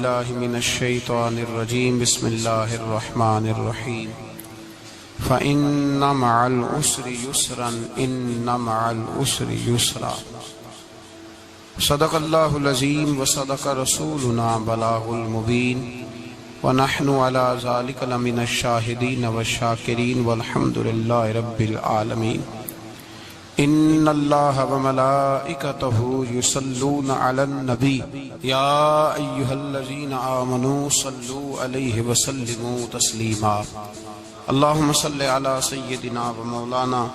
باللہ من الشیطان الرجیم بسم اللہ الرحمن الرحیم فإن مع العسر یسرا ان مع العسر یسرا صدق اللہ العظیم وصدق رسولنا بلاغ المبین ونحن على ذلك لمن الشاہدین والشاکرین والحمد للہ رب العالمین ان اللہ وملائکتہ یصلون علی النبی یا ایہا الذین آمنوا صلوا علیہ وسلموا تسلیما اللہم صلی علی سیدنا و مولانا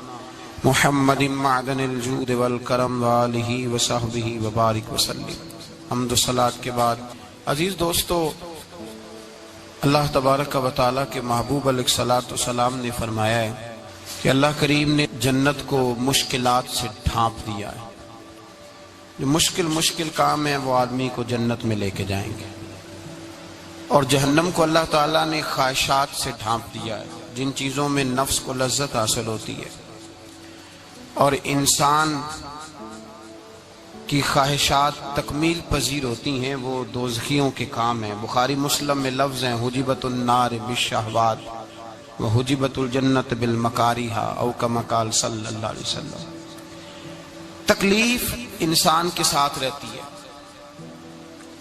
محمد معدن الجود والکرم وآلہ وصحبہ وبارک وسلم۔ حمد و صلاۃ کے بعد عزیز دوستو، اللہ تبارک و تعالیٰ کے محبوب علیہ الصلوۃ والسلام نے فرمایا ہے کہ اللہ کریم نے جنت کو مشکلات سے ڈھانپ دیا ہے۔ جو مشکل کام ہے وہ آدمی کو جنت میں لے کے جائیں گے، اور جہنم کو اللہ تعالیٰ نے خواہشات سے ڈھانپ دیا ہے، جن چیزوں میں نفس کو لذت حاصل ہوتی ہے اور انسان کی خواہشات تکمیل پذیر ہوتی ہیں، وہ دوزخیوں کے کام ہیں۔ بخاری مسلم میں لفظ ہیں حجبت النار بالشہوات وحجبت الجنت بالمکارہ، او کما قال صلی اللہ علیہ وسلم۔ تکلیف انسان کے ساتھ رہتی ہے،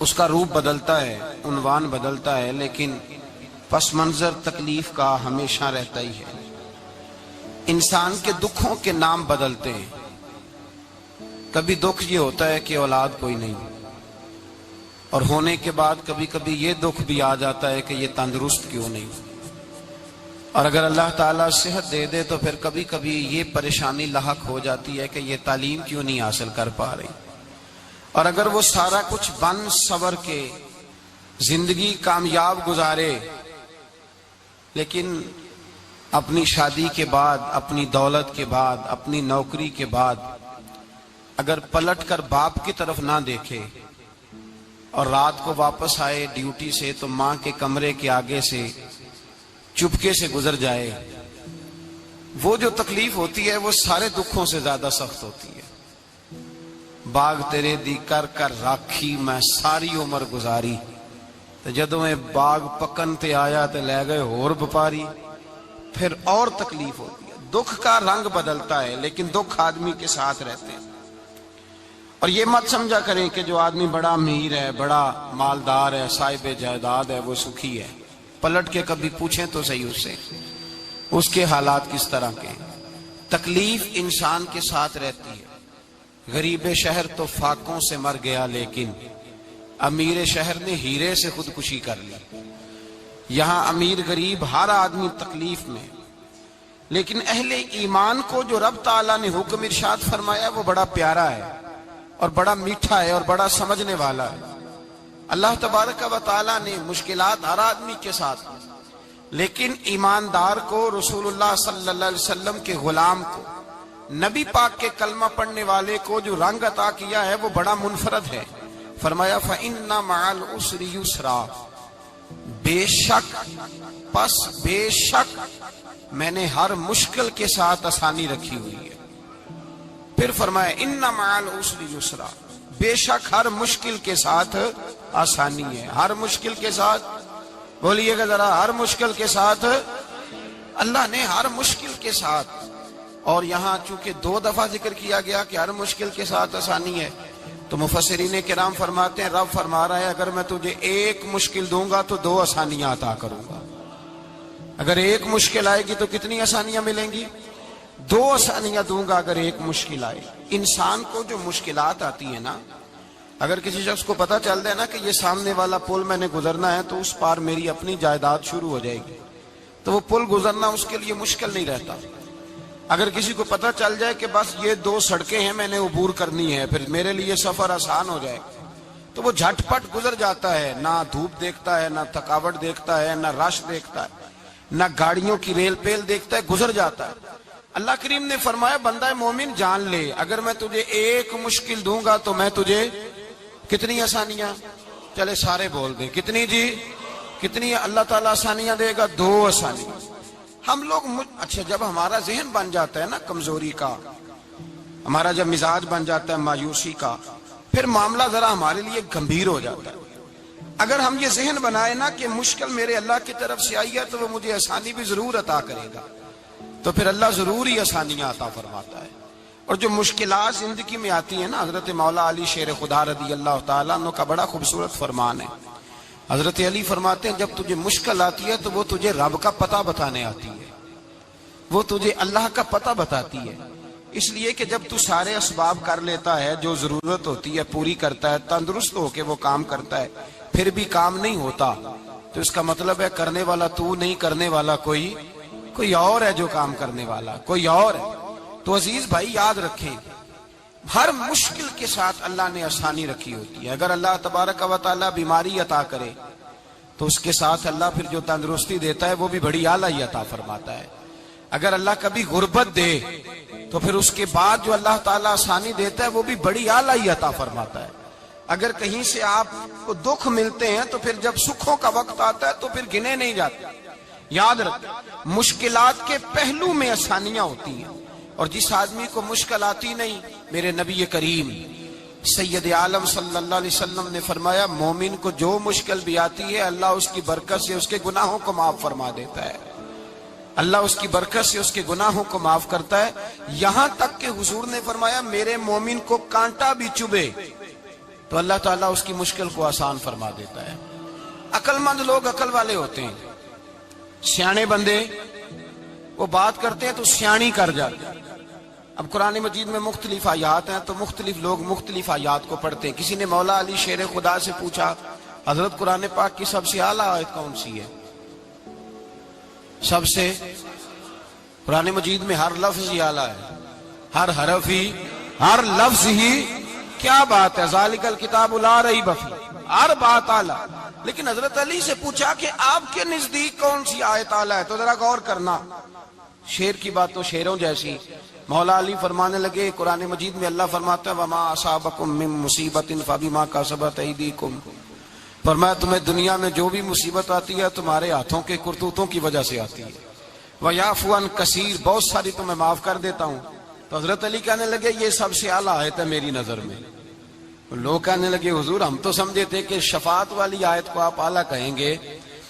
اس کا روپ بدلتا ہے، عنوان بدلتا ہے، لیکن پس منظر تکلیف کا ہمیشہ رہتا ہی ہے۔ انسان کے دکھوں کے نام بدلتے ہیں۔ کبھی دکھ یہ ہوتا ہے کہ اولاد کوئی نہیں، اور ہونے کے بعد کبھی کبھی یہ دکھ بھی آ جاتا ہے کہ یہ تندرست کیوں نہیں، اور اگر اللہ تعالیٰ صحت دے دے تو پھر کبھی کبھی یہ پریشانی لاحق ہو جاتی ہے کہ یہ تعلیم کیوں نہیں حاصل کر پا رہی، اور اگر وہ سارا کچھ بن صبر کے زندگی کامیاب گزارے، لیکن اپنی شادی کے بعد، اپنی دولت کے بعد، اپنی نوکری کے بعد اگر پلٹ کر باپ کی طرف نہ دیکھے اور رات کو واپس آئے ڈیوٹی سے تو ماں کے کمرے کے آگے سے چپکے سے گزر جائے، وہ جو تکلیف ہوتی ہے وہ سارے دکھوں سے زیادہ سخت ہوتی ہے۔ باغ تیرے دی کر کر راکھی میں ساری عمر گزاری، تو جدوں میں باغ پکن تے آیا تے لے گئے ہور بپاری، پھر اور تکلیف ہوتی ہے۔ دکھ کا رنگ بدلتا ہے، لیکن دکھ آدمی کے ساتھ رہتے ہیں۔ اور یہ مت سمجھا کریں کہ جو آدمی بڑا امیر ہے، بڑا مالدار ہے، صاحب جائیداد ہے، وہ سکھی ہے۔ پلٹ کے کبھی پوچھیں تو صحیح اس سے، اس کے حالات کس طرح کے ہیں۔ تکلیف انسان کے ساتھ رہتی ہے۔ غریب شہر تو فاقوں سے مر گیا، لیکن امیر شہر نے ہیرے سے خودکشی کر لی۔ یہاں امیر غریب ہر آدمی تکلیف میں، لیکن اہل ایمان کو جو رب تعالیٰ نے حکم ارشاد فرمایا وہ بڑا پیارا ہے اور بڑا میٹھا ہے اور بڑا سمجھنے والا ہے۔ اللہ تبارک و تعالیٰ نے مشکلات ہر آدمی کے ساتھ، لیکن ایماندار کو، رسول اللہ صلی اللہ علیہ وسلم کے غلام کو، نبی پاک کے کلمہ پڑھنے والے کو جو رنگ عطا کیا ہے وہ بڑا منفرد ہے۔ فرمایا فَإِنَّ مَعَ الْعُسْرِ يُسْرًا، بے شک میں نے ہر مشکل کے ساتھ آسانی رکھی ہوئی ہے۔ پھر فرمایا اِنَّ مَعَ الْعُسْرِ يُسْرًا، بے شک ہر مشکل کے ساتھ آسانی ہے۔ ہر مشکل کے ساتھ، بولیے گا ذرا، ہر مشکل کے ساتھ، اللہ نے ہر مشکل کے ساتھ۔ اور یہاں چونکہ 2 دفعہ ذکر کیا گیا کہ ہر مشکل کے ساتھ آسانی ہے، تو مفسرین کرام فرماتے ہیں رب فرما رہا ہے اگر میں تجھے 1 مشکل دوں گا تو 2 آسانیاں عطا کروں گا۔ اگر 1 مشکل آئے گی تو کتنی آسانیاں ملیں گی؟ 2 آسانیاں دوں گا اگر 1 مشکل آئے۔ انسان کو جو مشکلات آتی ہیں نا، اگر کسی شخص کو پتہ چل جائے نا کہ یہ سامنے والا پل میں نے گزرنا ہے تو اس پار میری اپنی جائیداد شروع ہو جائے گی، تو وہ پل گزرنا اس کے لیے مشکل نہیں رہتا۔ اگر کسی کو پتہ چل جائے کہ بس یہ 2 سڑکیں ہیں میں نے عبور کرنی ہے، پھر میرے لیے سفر آسان ہو جائے، تو وہ جھٹ پٹ گزر جاتا ہے، نہ دھوپ دیکھتا ہے، نہ تھکاوٹ دیکھتا ہے، نہ رش دیکھتا ہے، نہ گاڑیوں کی ریل پیل دیکھتا ہے، گزر جاتا ہے۔ اللہ کریم نے فرمایا بندہ مومن جان لے اگر میں تجھے 1 مشکل دوں گا تو میں تجھے کتنی آسانیاں، چلے سارے بول دیں کتنی جی، کتنی اللہ تعالیٰ آسانیاں دے گا؟ 2 آسانیاں۔ ہم لوگ اچھا جب ہمارا ذہن بن جاتا ہے نا کمزوری کا، ہمارا جب مزاج بن جاتا ہے مایوسی کا، پھر معاملہ ذرا ہمارے لیے گمبھیر ہو جاتا ہے۔ اگر ہم یہ ذہن بنائے نا کہ مشکل میرے اللہ کی طرف سے آئی ہے تو وہ مجھے آسانی بھی ضرور عطا کرے گا، تو پھر اللہ ضرور ہی آسانیاں عطا فرماتا ہے۔ اور جو مشکلات زندگی میں آتی ہیں نا، حضرت مولا علی شیر خدا رضی اللہ تعالیٰ عنہ کا بڑا خوبصورت فرمان ہے۔ حضرت علی فرماتے ہیں جب تجھے مشکل آتی ہے تو وہ تجھے رب کا پتہ بتانے آتی ہے، وہ تجھے اللہ کا پتہ بتاتی ہے۔ اس لیے کہ جب تو سارے اسباب کر لیتا ہے، جو ضرورت ہوتی ہے پوری کرتا ہے، تندرست ہو کے وہ کام کرتا ہے، پھر بھی کام نہیں ہوتا، تو اس کا مطلب ہے کرنے والا تو نہیں، کرنے والا کوئی اور ہے جو کام کرنے والا، کوئی اور ہے۔ تو عزیز بھائی یاد رکھیں، ہر مشکل کے ساتھ اللہ نے آسانی رکھی ہوتی ہے۔ اگر اللہ تبارک و تعالیٰ بیماری عطا کرے تو اس کے ساتھ اللہ پھر جو تندرستی دیتا ہے وہ بھی بڑی اعلیٰ ہی عطا فرماتا ہے۔ اگر اللہ کبھی غربت دے تو پھر اس کے بعد جو اللہ تعالیٰ آسانی دیتا ہے وہ بھی بڑی اعلیٰ ہی عطا فرماتا ہے۔ اگر کہیں سے آپ کو دکھ ملتے ہیں تو پھر جب سکھوں کا وقت آتا ہے تو پھر گنے نہیں جاتے۔ یاد رکھیں، مشکلات کے پہلو میں آسانیاں ہوتی ہیں، اور جس آدمی کو مشکل آتی نہیں، میرے نبی کریم سید عالم صلی اللہ علیہ وسلم نے فرمایا مومن کو جو مشکل بھی آتی ہے اللہ اس کی برکت سے اس کے گناہوں کو معاف فرما دیتا ہے، اللہ اس کی برکت سے اس کے گناہوں کو معاف کرتا ہے۔ یہاں تک کہ حضور نے فرمایا میرے مومن کو کانٹا بھی چبھے تو اللہ تعالیٰ اس کی مشکل کو آسان فرما دیتا ہے۔ عقل مند لوگ عقل والے ہوتے ہیں، سیانے بندے وہ بات کرتے ہیں تو سیانی کر جاتے ہیں۔ اب قرآن مجید میں مختلف آیات ہیں تو مختلف لوگ مختلف آیات کو پڑھتے ہیں۔ کسی نے مولا علی شیر خدا سے پوچھا حضرت قرآن پاک کی سب سے اعلیٰ آیت کون سی ہے؟ سب سے قرآن مجید میں ہر لفظ ہی اعلیٰ ہے، ہر حرف ہی، ہر لفظ ہی، کیا بات ہے، ذالک الکتاب لا ریب فیہ، ہر بات اعلیٰ۔ لیکن حضرت علی سے پوچھا کہ آپ کے نزدیک کون سی آیت اعلیٰ ہے، تو ذرا غور کرنا، شیر کی بات تو شیروں جیسی۔ مولا علی فرمانے لگے قرآن مجید میں اللہ فرماتا ہے وما اصابکم من مصیبت فبما کسبت ایدیکم، فرمایا تمہیں دنیا میں جو بھی مصیبت آتی ہے تمہارے ہاتھوں کے کرتوتوں کی وجہ سے آتی ہے، ویعفو عن کثیر، بہت ساری تو میں معاف کر دیتا ہوں۔ تو حضرت علی کہنے لگے یہ سب سے اعلیٰ آیت ہے میری نظر میں۔ لوگ کہنے لگے حضور ہم تو سمجھے تھے کہ شفاعت والی آیت کو آپ اعلیٰ کہیں گے،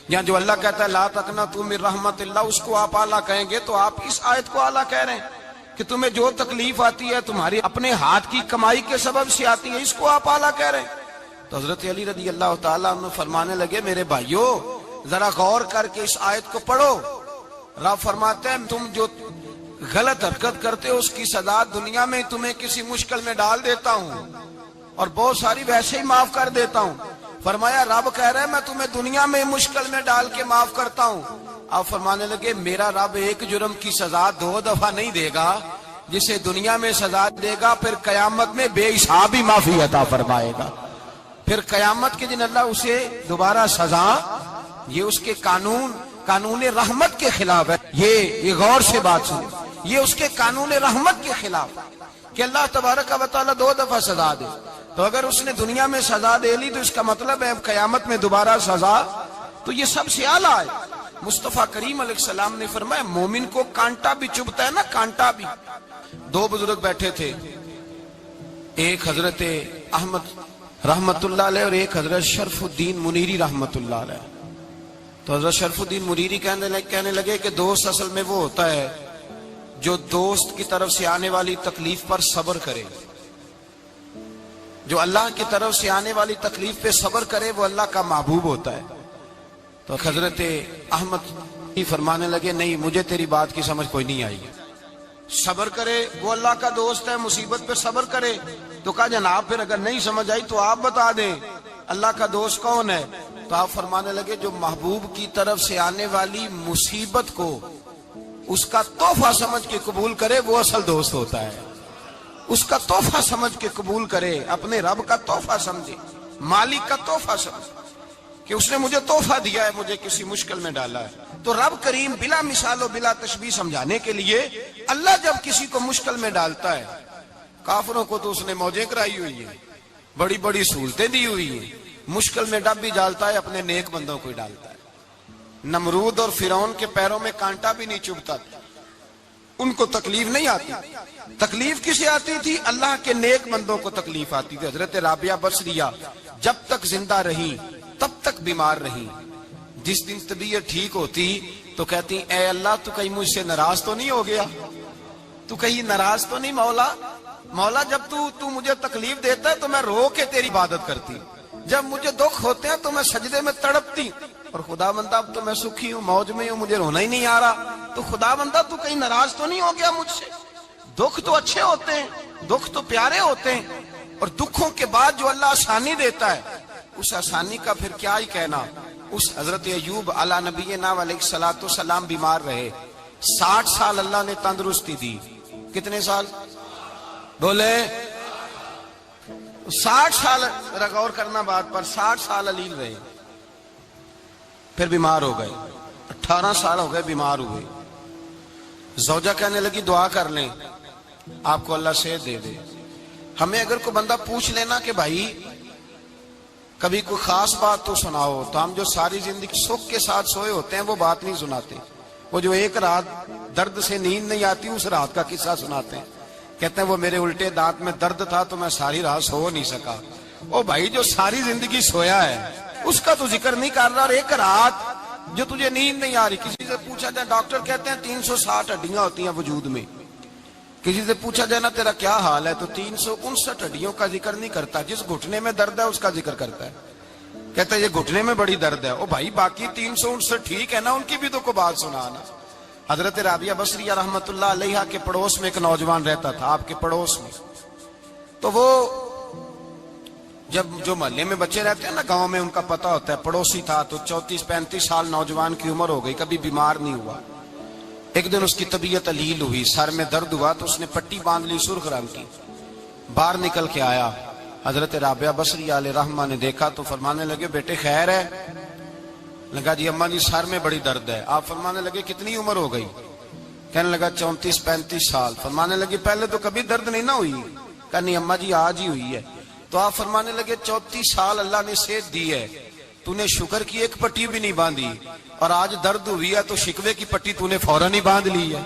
یا جو اللہ کہتا ہے لا تقنطوا من رحمت اللہ اس کو آپ اعلیٰ کہیں گے، تو آپ اس آیت کو اعلیٰ کہہ رہے ہیں کہ تمہیں جو تکلیف آتی ہے تمہاری اپنے ہاتھ کی کمائی کے سبب سے آتی ہے، اس کو آپ اعلیٰ کہہ رہے ہیں۔ تو حضرت علی رضی اللہ تعالیٰ عنہ فرمانے لگے میرے بھائیو ذرا غور کر کے اس آیت کو پڑھو۔ رب فرماتے ہیں تم جو غلط حرکت کرتے ہو اس کی سزا دنیا میں تمہیں کسی مشکل میں ڈال دیتا ہوں اور بہت ساری ویسے ہی معاف کر دیتا ہوں۔ فرمایا رب کہہ رہے ہیں میں تمہیں دنیا میں مشکل میں ڈال کے معاف کرتا ہوں۔ آپ فرمانے لگے میرا رب ایک جرم کی سزا 2 دفعہ نہیں دے گا، جسے دنیا میں سزا دے گا پھر قیامت میں بے حساب ہی معافی عطا فرمائے گا۔ پھر قیامت کے دن اللہ اسے دوبارہ سزا، یہ اس کے قانون رحمت کے خلاف ہے۔ یہ غور سے بات سنیں، یہ اس کے قانون رحمت کے خلاف کہ اللہ تبارک و تعالیٰ 2 دفعہ سزا دے۔ تو اگر اس نے دنیا میں سزا دے لی تو اس کا مطلب ہے اب قیامت میں دوبارہ سزا، تو یہ سب سے اعلیٰ ہے۔ مصطفیٰ کریم علیہ السلام نے فرمایا مومن کو کانٹا بھی چبھتا ہے نا، کانٹا بھی۔ 2 بزرگ بیٹھے تھے، ایک حضرت احمد رحمت اللہ علیہ اور ایک حضرت شرف الدین منیری رحمت اللہ علیہ۔ تو حضرت شرف الدین منیری کہنے لگے کہ دوست اصل میں وہ ہوتا ہے جو دوست کی طرف سے آنے والی تکلیف پر صبر کرے، جو اللہ کی طرف سے آنے والی تکلیف پہ صبر کرے وہ اللہ کا محبوب ہوتا ہے۔ تو حضرت احمد فرمانے لگے نہیں مجھے تیری بات کی سمجھ کوئی نہیں آئی، صبر کرے وہ اللہ کا دوست ہے، مصیبت پہ صبر کرے۔ تو کہا جناب پھر اگر نہیں سمجھ آئی تو آپ بتا دیں اللہ کا دوست کون ہے؟ تو آپ فرمانے لگے جو محبوب کی طرف سے آنے والی مصیبت کو اس کا تحفہ سمجھ کے قبول کرے وہ اصل دوست ہوتا ہے۔ اس کا تحفہ سمجھ کے قبول کرے، اپنے رب کا تحفہ سمجھے، مالک کا تحفہ سمجھے کہ اس نے مجھے تحفہ دیا ہے، مجھے کسی مشکل میں ڈالا ہے۔ تو رب کریم بلا مثال و بلا تشبیہ سمجھانے کے لیے اللہ جب کسی کو مشکل میں ڈالتا ہے، کافروں کو تو اس نے موجیں کرائی ہوئی ہیں، بڑی بڑی سہولتیں دی ہوئی ہیں، مشکل میں ڈب بھی ڈالتا ہے اپنے نیک بندوں کو ہی ڈالتا ہے۔ نمرود اور فرعون کے پیروں میں کانٹا بھی نہیں چبھتا، ان کو تکلیف نہیں آتی۔ تکلیف کسے آتی تھی؟ اللہ کے نیک بندوں کو تکلیف آتی تھی۔ حضرت رابعہ بصریہ جب تک زندہ رہی تب تک بیمار رہی. جس دن طبیعت ٹھیک ہوتی تو کہتی اے اللہ تو کہیں مجھ سے ناراض تو نہیں ہو گیا, تو کہیں ناراض تو نہیں مولا. مولا جب تو مجھے تکلیف دیتا ہے تو میں رو کے تیری عبادت کرتی, جب مجھے دکھ ہوتے ہیں تو میں سجدے میں تڑپتی, اور خدا بندہ اب تو میں سکھی ہوں, موج میں ہوں, مجھے رونا ہی نہیں آ رہا, تو خدا بندہ تو کہیں ناراض تو نہیں ہو گیا مجھ سے. دکھ تو اچھے ہوتے ہیں, دکھ تو پیارے ہوتے ہیں, اور دکھوں کے بعد جو اللہ آسانی دیتا ہے اس آسانی کا پھر کیا ہی کہنا. اس حضرت ایوب علی نبینا علیہ الصلوۃ والسلام بیمار رہے, 60 سال اللہ نے تندرستی دی. کتنے سال بولے؟ 60 سال. غور کرنا بات پر, 60 سال علیل رہے, پھر بیمار ہو گئے. 18 سال ہو گئے بیمار ہوئے. زوجہ کہنے لگی دعا کر لیں آپ کو اللہ صحت دے دے. ہمیں اگر کوئی بندہ پوچھ لینا کہ بھائی کبھی کوئی خاص بات تو سناؤ, تو ہم جو ساری زندگی سکھ کے ساتھ سوئے ہوتے ہیں وہ بات نہیں سناتے. وہ جو ایک رات درد سے نیند نہیں آتی اس رات کا قصہ سناتے ہیں. کہتے ہیں وہ میرے الٹے دانت میں درد تھا تو میں ساری رات سو نہیں سکا. او بھائی جو ساری زندگی سویا ہے اس کا تو ذکر نہیں کر رہا, اور ایک رات جو تجھے نیند نہیں آ رہی. کسی سے پوچھا جائے, ڈاکٹر کہتے ہیں 360 ہڈیاں ہوتی ہیں وجود میں. کسی سے پوچھا جائے نا تیرا کیا حال ہے, تو 359 ہڈیوں کا ذکر نہیں کرتا, جس گھٹنے میں درد ہے اس کا ذکر کرتا ہے. کہتا ہے یہ گھٹنے میں بڑی درد ہے. او بھائی باقی 359 ٹھیک ہے نا, ان کی بھی تو کوئی بات سنانا. حضرت رابعہ بصریہ رحمت اللہ علیہا کے پڑوس میں ایک نوجوان رہتا تھا, آپ کے پڑوس میں. تو وہ جب جو محلے میں بچے رہتے ہیں نا گاؤں میں, ان کا پتہ ہوتا ہے, پڑوسی تھا. تو 34-35 سال نوجوان کی عمر ہو گئی, کبھی بیمار نہیں ہوا. ایک دن اس کی طبیعت علیل ہوئی, سر میں درد ہوا, تو اس نے پٹی باندھ لی سرخ رنگ کی. باہر نکل کے آیا, حضرت رابعہ بصریہ علیہ رحمہ نے دیکھا تو فرمانے لگے بیٹے خیر ہے؟ لگا جی اماں جی سر میں بڑی درد ہے. آپ فرمانے لگے کتنی عمر ہو گئی؟ کہنے لگا 34-35 سال. فرمانے لگے پہلے تو کبھی درد نہیں نہ ہوئی؟ کہا نہیں اماں جی آج ہی ہوئی ہے. تو آپ فرمانے لگے 34 سال اللہ نے صحت دی ہے, تو نے شکر کی ایک پٹی بھی نہیں باندھی, اور آج درد ہوئی ہے تو شکوے کی پٹی تو نے فوراً ہی باندھ لی ہے.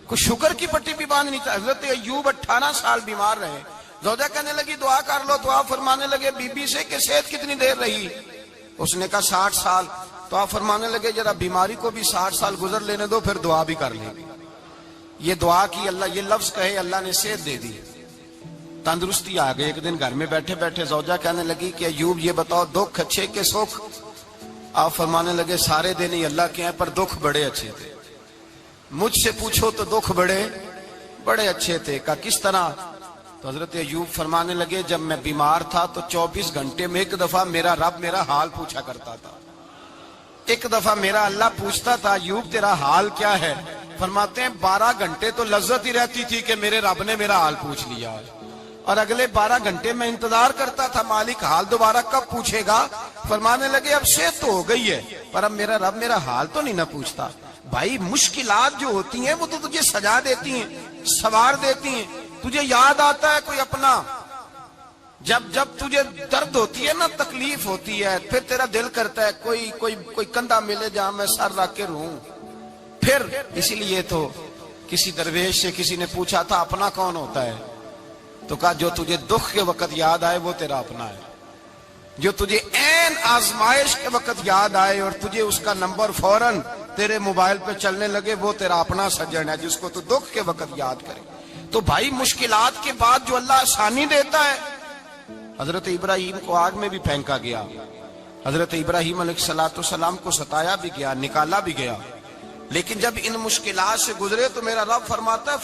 کوئی شکر کی پٹی بھی باندھنی چاہیے. حضرت ایوب 18 سال بیمار رہے. زوجہ کہنے لگی دعا کر لو, تو آپ فرمانے لگے بی بی سے کہ صحت کتنی دیر رہی؟ اس نے کہا 60 سال. تو آپ فرمانے لگے ذرا بیماری کو بھی 60 سال گزر لینے دو, پھر دعا بھی کر لیں. یہ دعا کی, اللہ یہ لفظ کہے, اللہ نے صحت دے دی, تندرستی آ گئی. ایک دن گھر میں بیٹھے بیٹھے زوجہ کہنے لگی کہ ایوب یہ بتاؤ دکھ اچھے کے سکھ؟ آپ فرمانے لگے سارے دن ہی اللہ کے ہیں, پر دکھ بڑے اچھے تھے. مجھ سے پوچھو تو دکھ بڑے اچھے تھے. کہا کس طرح؟ تو حضرت ایوب فرمانے لگے جب میں بیمار تھا تو 24 گھنٹے میں ایک دفعہ میرا رب میرا حال پوچھا کرتا تھا. ایک دفعہ میرا اللہ پوچھتا تھا ایوب تیرا حال کیا ہے؟ فرماتے ہیں 12 گھنٹے تو لذت ہی رہتی تھی کہ میرے رب نے میرا حال پوچھ لیا, اور اگلے 12 گھنٹے میں انتظار کرتا تھا مالک حال دوبارہ کب پوچھے گا. فرمانے لگے اب صحت تو ہو گئی ہے, پر اب میرا رب میرا حال تو نہیں نہ پوچھتا. بھائی مشکلات جو ہوتی ہیں وہ تو تجھے سجا دیتی ہیں, سوار دیتی ہیں. تجھے یاد آتا ہے کوئی اپنا, جب تجھے درد ہوتی ہے نا, تکلیف ہوتی ہے, پھر تیرا دل کرتا ہے کوئی کندھا ملے جہاں میں سر رکھ کے رہوں. پھر اسی لیے تو کسی درویش سے کسی نے پوچھا تھا اپنا کون ہوتا ہے؟ تو کہا جو تجھے دکھ کے وقت یاد آئے وہ تیرا اپنا ہے. جو تجھے عین آزمائش کے وقت یاد آئے اور تجھے اس کا نمبر فوراً تیرے موبائل پہ چلنے لگے, وہ تیرا اپنا سجن ہے, جس کو تو دکھ کے وقت یاد کرے. تو بھائی مشکلات کے بعد جو اللہ آسانی دیتا ہے. حضرت ابراہیم کو آگ میں بھی پھینکا گیا, حضرت ابراہیم علیہ السلام کو ستایا بھی گیا, نکالا بھی گیا, لیکن جب ان مشکلات سے گزرے تو میرا رب فرماتا ہے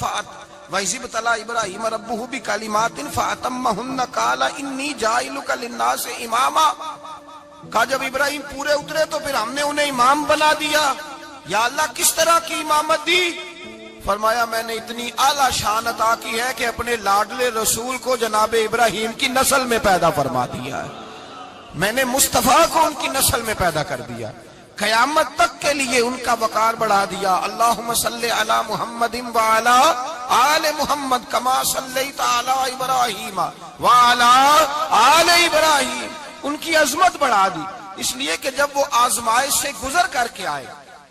وَإِذِ ابْتَلَىٰ إِبْرَاهِيمَ رَبُّهُ بِكَلِمَاتٍ فَأَتَمَّهُنَّ قَالَ إِنِّي جَاعِلُكَ لِلنَّاسِ إِمَامًا. کہا جب ابراہیم پورے اترے تو پھر ہم نے انہیں امام بنا دیا. یا اللہ کس طرح کی امامت دی؟ فرمایا میں نے اتنی اعلیٰ شان عطا کی ہے کہ اپنے لاڈلے رسول کو جناب ابراہیم کی نسل میں پیدا فرما دیا ہے. میں نے مصطفیٰ کو ان کی نسل میں پیدا کر دیا, قیامت تک کے لیے ان کا وقار بڑھا دیا. اللہم صلی علی محمد وعلی آل محمد کما صلیت علی ابراہیم وعلی آل ابراہیم. ان کی عظمت بڑھا دی, اس لیے کہ جب وہ آزمائش سے گزر کر کے آئے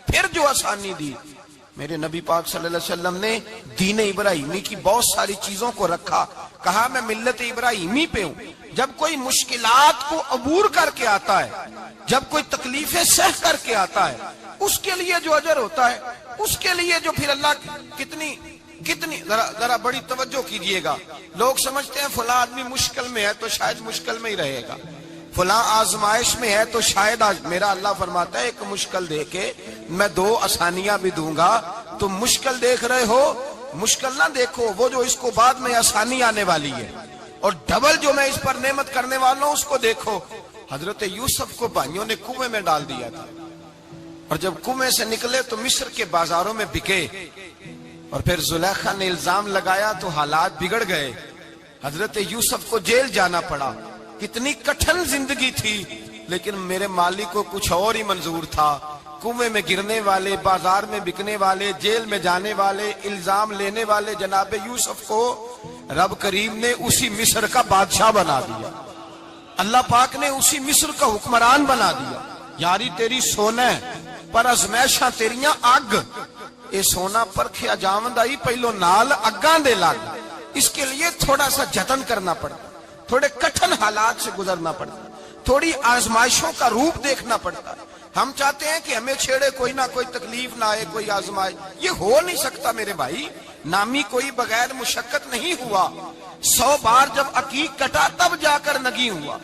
پھر جو آسانی دی. میرے نبی پاک صلی اللہ علیہ وسلم نے دین ابراہیمی کی بہت ساری چیزوں کو رکھا, کہا میں ملت ابراہیمی پہ ہوں. جب کوئی مشکلات کو عبور کر کے آتا ہے, جب کوئی تکلیفیں سہ کر کے آتا ہے, اس کے لیے جو اجر ہوتا ہے, اس کے لیے جو پھر اللہ کتنی ذرا بڑی توجہ کیجئے گا. لوگ سمجھتے ہیں فلاں آدمی مشکل میں ہے تو شاید مشکل میں ہی رہے گا, فلاں آزمائش میں ہے تو شاید میرا اللہ فرماتا ہے ایک مشکل دے کے میں 2 آسانیاں بھی دوں گا. تم مشکل دیکھ رہے ہو, مشکل نہ دیکھو, وہ جو اس کو بعد میں آسانی آنے والی ہے, اور ڈبل جو میں اس پر نعمت کرنے والا ہوں اس کو دیکھو. حضرت یوسف کو بھائیوں نے کنویں میں ڈال دیا تھا, اور جب کنویں سے نکلے تو مصر کے بازاروں میں بکے, اور پھر زلیخا نے الزام لگایا تو حالات بگڑ گئے. حضرت یوسف کو جیل جانا پڑا. کتنی کٹھن زندگی تھی, لیکن میرے مالک کو کچھ اور ہی منظور تھا. کنویں میں گرنے والے, بازار میں بکنے والے, جیل میں جانے والے, الزام لینے والے جناب یوسف کو رب کریم نے اسی مصر کا بادشاہ بنا دیا. اللہ پاک نے اسی مصر کا حکمران بنا دیا. یاری تیری سونا پر ازمیشاں تیریاں اگ, اے سونا پرکھیا جاوندائی پہلو نال اگاں دے لگ. اس کے لیے تھوڑا سا جتن کرنا پڑتا, تھوڑے کٹھن حالات سے گزرنا پڑتا, تھوڑی آزمائشوں کا روپ دیکھنا پڑتا. ہم چاہتے ہیں کہ ہمیں چھیڑے کوئی نہ کوئی تکلیف نہ آئے, کوئی آزمائش. یہ ہو نہیں سکتا میرے بھائی. نامی کوئی بغیر مشقت نہیں ہوا. 100 بار جب عقیق کٹا تب جا کر نگی ہوا.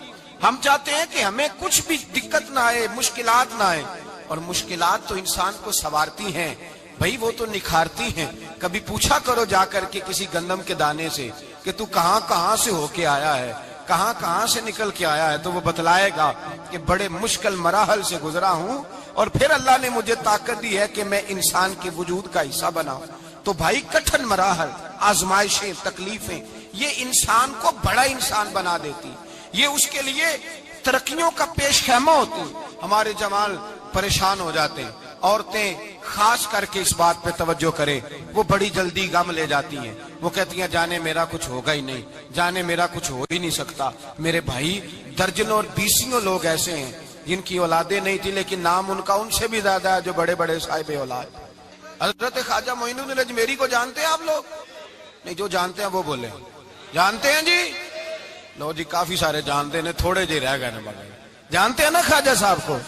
ہم چاہتے ہیں کہ ہمیں کچھ بھی دقت نہ آئے, مشکلات نہ آئے, اور مشکلات تو انسان کو سنوارتی ہیں بھائی, وہ تو نکھارتی ہیں. کبھی پوچھا کرو جا کر کے کسی گندم کے دانے سے کہ تو کہاں سے ہو کے آیا ہے, کہاں سے نکل کے آیا ہے, تو وہ بتلائے گا کہ بڑے مشکل مراحل سے گزرا ہوں, اور پھر اللہ نے مجھے طاقت دی ہے کہ میں انسان کے وجود کا حصہ بناؤں. تو بھائی کٹھن مراحل, آزمائشیں, تکلیفیں, یہ انسان کو بڑا انسان بنا دیتی, یہ اس کے لیے ترقیوں کا پیش خیمہ ہوتی. ہمارے جمال پریشان ہو جاتے ہیں. عورتیں خاص کر کے اس بات پہ توجہ کریں, وہ بڑی جلدی غم لے جاتی ہیں. وہ کہتی ہیں جانے میرا کچھ ہوگا ہی نہیں, جانے میرا کچھ ہو ہی نہیں سکتا. میرے بھائی درجنوں اور بیسیوں لوگ ایسے ہیں جن کی اولادیں نہیں تھی, لیکن نام ان کا ان سے بھی زیادہ ہے جو بڑے بڑے صاحب اولاد. حضرت خواجہ معین الدین اجمیری کو جانتے ہیں آپ لوگ؟ نہیں, جو جانتے ہیں وہ بولے. جانتے ہیں جی؟ لو جی, کافی سارے جانتے ہیں, تھوڑے جی رہ گئے نا. جانتے ہیں نا خواجہ صاحب کو؟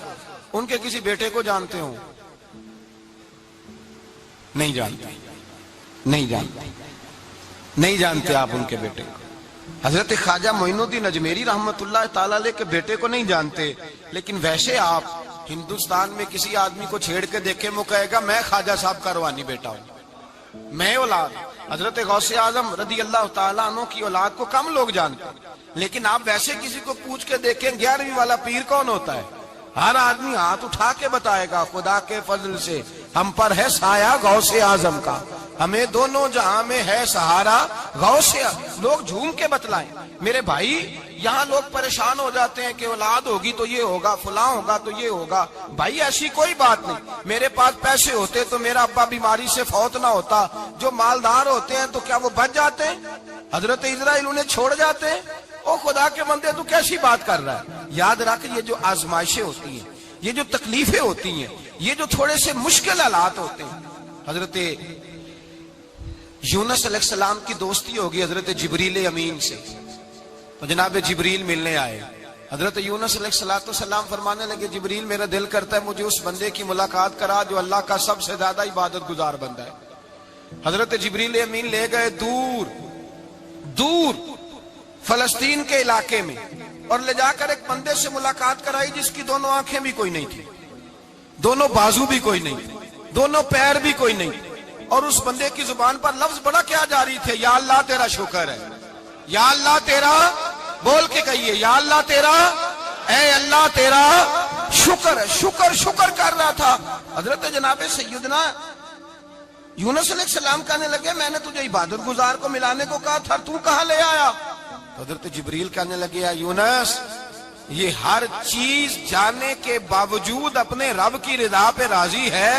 ان کے کسی بیٹے کو جانتے ہوں؟ نہیں جانتے, نہیں جانتے آپ ان کے بیٹے کو. حضرت خواجہ معین الدین اجمیری رحمت اللہ تعالی علیہ کے بیٹے کو نہیں جانتے, لیکن ویسے آپ ہندوستان میں کسی آدمی کو چھیڑ کے دیکھیں, وہ کہے گا میں خواجہ صاحب کا روحانی بیٹا ہوں, میں اولاد. حضرت غوث اعظم رضی اللہ تعالیٰ عنہ کی اولاد کو کم لوگ جانتے ہیں, لیکن آپ ویسے کسی کو پوچھ کے دیکھیں 11ویں والا پیر کون ہوتا ہے, ہر آدمی ہاتھ اٹھا کے بتائے گا خدا کے فضل سے ہم پر ہے سایہ غوث اعظم کا, ہمیں دونوں جہاں میں ہے سہارا غوث. لوگ جھوم کے بتلائیں. میرے بھائی یہاں لوگ پریشان ہو جاتے ہیں کہ اولاد ہوگی تو یہ ہوگا, فلاں ہوگا تو یہ ہوگا. بھائی ایسی کوئی بات نہیں. میرے پاس پیسے ہوتے تو میرا ابا بیماری سے فوت نہ ہوتا. جو مالدار ہوتے ہیں تو کیا وہ بچ جاتے ہیں؟ حضرت اسرائیل انہیں چھوڑ جاتے ہیں؟ او خدا کے بندے تو کیسی بات کر رہا ہے. یاد رکھ, یہ جو آزمائشیں ہوتی ہیں, یہ جو تکلیفیں ہوتی ہیں, یہ جو تھوڑے سے مشکل حالات ہوتے ہیں. حضرت یونس علیہ السلام کی دوستی ہوگی حضرت جبریل امین سے, تو جناب جبریل ملنے آئے. حضرت یونس علیہ السلام فرمانے لگے جبریل میرا دل کرتا ہے مجھے اس بندے کی ملاقات کرا جو اللہ کا سب سے زیادہ عبادت گزار بندہ ہے. حضرت جبریل امین لے گئے دور فلسطین کے علاقے میں, اور لے جا کر ایک بندے سے ملاقات کرائی جس کی دونوں آنکھیں بھی کوئی نہیں تھی, دونوں بازو بھی کوئی نہیں تھے, دونوں پیر بھی کوئی نہیں تھے, اور اس بندے کی زبان پر لفظ بڑا کیا جاری تھے, یا اللہ تیرا شکر ہے, یا اللہ تیرا, بول کے کہیے یا اللہ تیرا, اے اللہ تیرا شکر ہے. شکر کر رہا تھا. حضرت جناب سیدنا یونس علیہ السلام کہنے لگے میں نے تجھے عبادت گزار کو ملانے کو کہا تھا, تو کہاں لے آیا؟ حضرت جبریل کہنے لگے یا یونس, یہ ہر چیز جانے کے باوجود اپنے رب کی رضا پہ راضی ہے.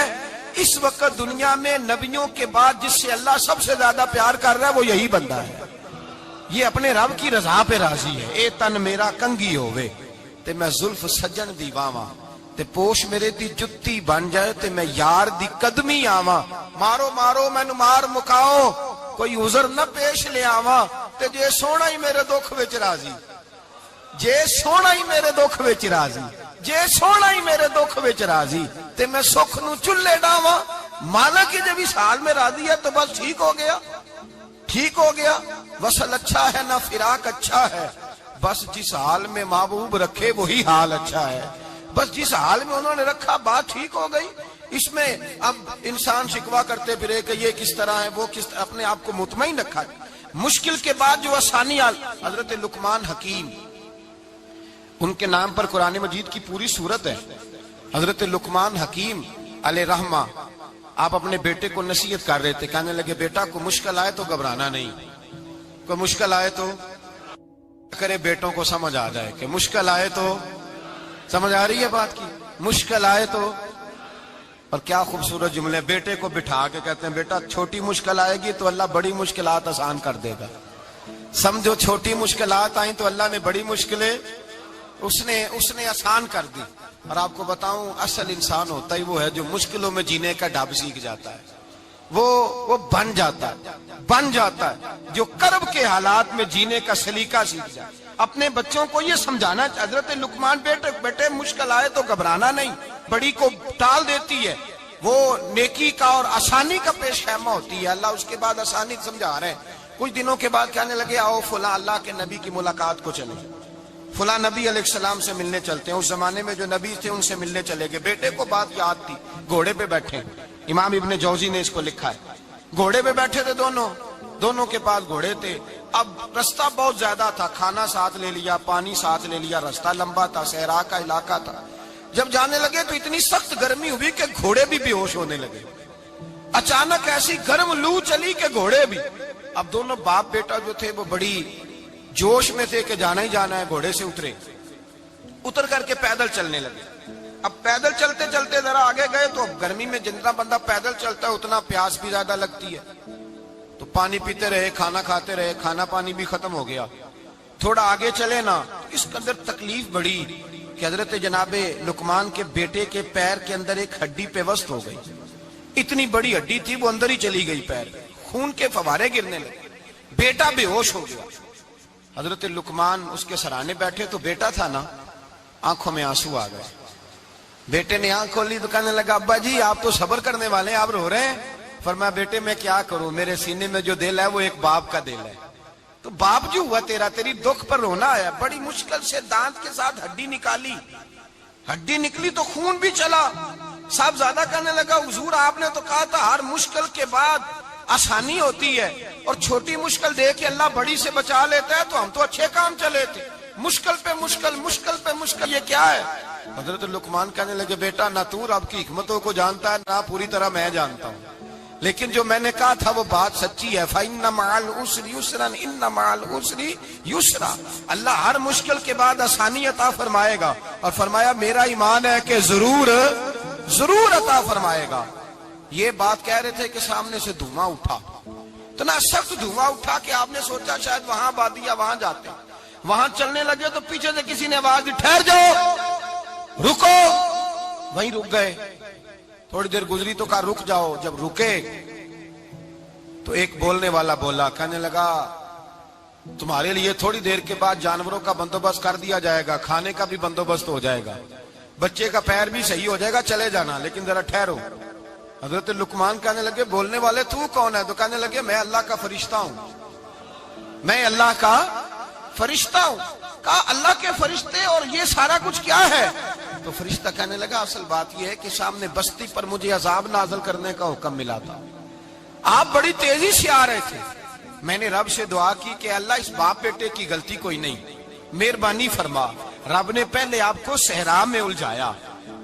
اس وقت دنیا میں نبیوں کے بعد جس سے اللہ سب سے زیادہ پیار کر رہا ہے وہ یہی بندہ ہے. یہ اپنے رب کی رضا پہ راضی ہے. اے تن میرا کنگی ہوئے تے میں زلف سجن دی واواں, تے پوش میرے دی جتی بن جائے تے میں یار دی قدمی آواں. مارو مینو مار مکاؤ, کوئی عذر نہ پیش لے آواں, تے جے سونا ہی میرے دکھ وچ راضی. جے سونا ہی میرے دکھ وچ راضی، جے سونا ہی میرے دکھ وچ راضی تے میں سکھ نو چلے ڈاواں، مانا کہ جب اس حال میں راضی ہے تو بس ٹھیک ہو گیا، ٹھیک ہو گیا۔ وصل اچھا ہے نہ فراق اچھا ہے، بس جس حال میں محبوب رکھے وہی حال اچھا ہے، بس جس حال میں انہوں نے رکھا بات ٹھیک ہو گئی۔ اس میں اب انسان شکوا کرتے پھرے کہ یہ کس طرح ہے وہ کس طرح، اپنے آپ کو مطمئن رکھا۔ مشکل کے بعد جو آسانی حضرت لقمان حکیم، ان کے نام پر قرآن مجید کی پوری سورت ہے۔ حضرت لقمان حکیم علیہ رحمہ آپ اپنے بیٹے کو نصیحت کر رہے تھے، کہنے لگے بیٹا کو مشکل آئے تو گھبرانا نہیں، کوئی مشکل آئے تو کرے بیٹوں کو سمجھ آ جائے کہ مشکل آئے تو، سمجھ آ رہی ہے بات کی، مشکل آئے تو۔ اور کیا خوبصورت جملے، بیٹے کو بٹھا کے کہتے ہیں بیٹا چھوٹی مشکل آئے گی تو اللہ بڑی مشکلات آسان کر دے گا، سمجھو چھوٹی مشکلات آئیں تو اللہ نے بڑی مشکلیں اس نے آسان کر دی۔ اور آپ کو بتاؤں اصل انسان ہوتا ہی وہ ہے جو مشکلوں میں جینے کا ڈھب سیکھ جاتا ہے، وہ بن جاتا ہے جو کرب کے حالات میں جینے کا سلیقہ سیکھ جائے۔ اپنے بچوں کو یہ سمجھانا، حضرت لقمان بیٹے مشکل آئے تو گھبرانا نہیں، بڑی کو ٹال دیتی ہے، وہ نیکی کا اور آسانی کا پیش خیمہ ہوتی ہے۔ اللہ اس کے بعد آسانی سمجھا رہے ہیں۔ کچھ دنوں کے بعد کہنے لگے آؤ فلاں اللہ کے نبی کی ملاقات کو چلیں، فلاں نبی علیہ السلام سے ملنے چلتے ہیں۔ اس زمانے میں جو نبی تھے ان سے ملنے چلے گئے۔ بیٹے کو بات یاد تھی، گھوڑے پہ بیٹھے، امام ابن جوزی نے اس کو لکھا ہے، گھوڑے پہ بیٹھے تھے دونوں کے پاس گھوڑے تھے۔ اب رستہ بہت زیادہ تھا، کھانا ساتھ لے لیا، پانی ساتھ لے لیا، رستہ لمبا تھا، صحرا کا علاقہ تھا۔ جب جانے لگے تو اتنی سخت گرمی ہوئی کہ گھوڑے بھی بے ہوش ہونے لگے، اچانک ایسی گرم لو چلی کہ گھوڑے بھی۔ اب دونوں باپ بیٹا جو تھے وہ بڑی جوش میں تھے کہ جانا ہی جانا ہے، گھوڑے سے اتر کر کے پیدل چلنے لگے۔ اب پیدل چلتے چلتے ذرا آگے گئے تو گرمی میں جتنا بندہ پیدل چلتا ہے اتنا پیاس بھی زیادہ لگتی ہے، تو پانی پیتے رہے، کھانا کھاتے رہے، کھانا پانی بھی ختم ہو گیا۔ تھوڑا آگے چلے نا، اس کے اندر تکلیف بڑی کہ حضرت جناب لقمان کے بیٹے کے پیر کے اندر ایک ہڈی پیوست ہو گئی، اتنی بڑی ہڈی تھی وہ اندر ہی چلی گئی، پیر خون کے فوارے گرنے لگے، بیٹا بے ہوش ہو گیا۔ حضرت لقمان اس کے سرانے بیٹھے تو بیٹا تھا نا، آنکھوں میں آنسو آ گئے۔ بیٹے نے آنکھ کھولی تو کہنے لگا ابا جی آپ تو صبر کرنے والے ہیں، آپ رو رہے ہیں۔ فرمایا بیٹے میں کیا کروں، میرے سینے میں جو دل ہے وہ ایک باپ کا دل ہے، تو باپ جو ہوا تیری دکھ پر رونا آیا۔ بڑی مشکل سے دانت کے ساتھ ہڈی نکالی، ہڈی نکلی تو خون بھی چلا۔ صاحب زیادہ کہنے لگا حضور آپ نے تو کہا تھا ہر مشکل کے بعد آسانی ہوتی ہے، اور چھوٹی مشکل دے کے اللہ بڑی سے بچا لیتا ہے، تو ہم تو اچھے کام چلے تھے، مشکل پہ مشکل، مشکل پہ مشکل، یہ کیا ہے؟ حضرت لقمان کہنے لگے بیٹا نہ تو رب کی حکمتوں کو جانتا ہے نہ پوری طرح میں جانتا ہوں، لیکن جو میں نے کہا تھا وہ بات سچی ہے۔ فَإِنَّ مَعَ الْعُسْرِ يُسْرًا إِنَّ مَعَ الْعُسْرِ يُسْرًا، اللہ ہر مشکل کے بعد آسانی عطا فرمائے گا، اور فرمایا میرا ایمان ہے کہ ضرور عطا فرمائے گا۔ یہ بات کہہ رہے تھے کہ سامنے سے دھواں اٹھا، اتنا سخت دھواں اٹھا کہ آپ نے سوچا شاید وہاں بادی یا وہاں جاتے ہیں۔ وہاں چلنے لگے تو پیچھے سے کسی نے آواز دی ٹھہر جاؤ، رکو، وہیں رک گئے۔ تھوڑی دیر گزری تو کہا رک جاؤ، جب رکے تو ایک بولنے والا بولا، کہنے لگا تمہارے لیے تھوڑی دیر کے بعد جانوروں کا بندوبست کر دیا جائے گا، کھانے کا بھی بندوبست ہو جائے گا، بچے کا پیر بھی صحیح ہو جائے گا، چلے جانا، لیکن ذرا ٹھہرو۔ حضرت لقمان کہنے لگے بولنے والے تو کون ہے؟ تو کہنے لگے میں اللہ کا فرشتہ ہوں، میں اللہ کا فرشتہ ہوں۔ کہا اللہ کے فرشتے اور یہ سارا کچھ کیا ہے؟ تو فرشتہ کہنے لگا اصل بات یہ ہے کہ سامنے بستی پر مجھے عذاب نازل کرنے کا حکم ملا تھا، آپ بڑی تیزی سے آ رہے تھے، میں نے رب سے دعا کی کہ اللہ اس باپ بیٹے کی غلطی کوئی نہیں، مہربانی فرما۔ رب نے پہلے آپ کو صحرا میں الجھایا،